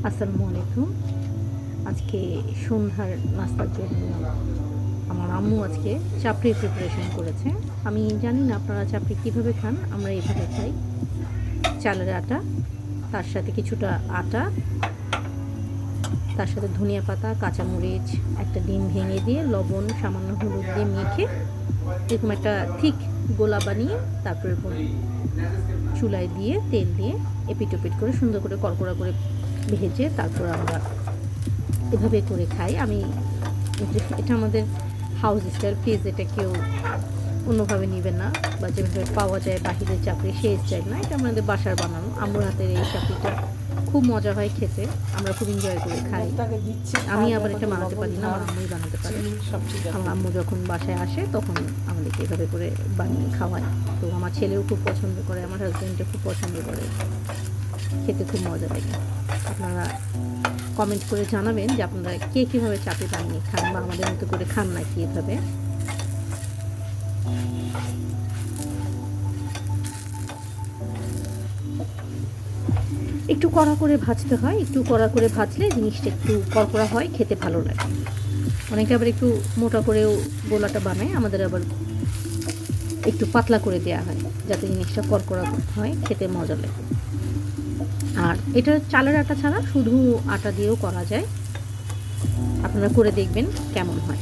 আসসালামু আলাইকুম। আজকে সন্ধ্যার নাস্তার জন্য আমার আম্মু আজকে চাপড়ির প্রিপারেশন করেছে। আমি জানি না আপনারা চাপড়ি কীভাবে খান, আমরা এভাবে খাই। চালের আটা, তার সাথে কিছুটা আটা, তার সাথে ধনিয়া পাতা, কাঁচামরিচ, একটা ডিম ভেঙে দিয়ে লবণ, সামান্য হলুদ দিয়ে মেখে এরকম একটা ঠিক গোলা বানিয়ে তারপর এরকম চুলায় দিয়ে তেল দিয়ে এপিট ওপিট করে সুন্দর করে কড়কড়া করে ভেজে তারপর আমরা এভাবে করে খাই। এটা আমাদের হাউস স্টাইল, প্লিজ এটা কেউ অন্যভাবে নেবেন না, বা যেভাবে পাওয়া যায় বাহিরের চাপড়ি সেই স্টাইল না, এটা আমাদের বাসার বানানো। আম্মুর হাতের এই চাপড়িটা খুব মজা হয় খেতে, আমরা খুব এনজয় করে খাই। আমি আবার এটা বানাতে পারি না, আমার আম্মুই বানাতে পারে। আমার আম্মু যখন বাসায় আসে তখন আমাদেরকে এভাবে করে বানিয়ে খাওয়ায়। তো আমার ছেলেও খুব পছন্দ করে, আমার হাজব্যান্ডও খুব পছন্দ করে, খেতে খুব মজা লাগে। আপনারা কমেন্ট করে জানাবেন যে আপনারা কে কীভাবে চাপড়ি বানিয়ে খান, বা আমাদের মতো করে খান নাকি এভাবে। একটু কড়া করে ভাজতে হয়, একটু কড়া করে ভাজলে জিনিসটা একটু কড়কড়া হয়, খেতে ভালো লাগে। অনেকে আবার একটু মোটা করেও গোলাটা বানায়, আমাদের আবার একটু পাতলা করে দেওয়া হয় যাতে জিনিসটা কড়কড়া হয়, খেতে মজা লাগে। আর এটা চালের আটা ছাড়া শুধু আটা দিয়েও করা যায়, আপনারা করে দেখবেন কেমন হয়।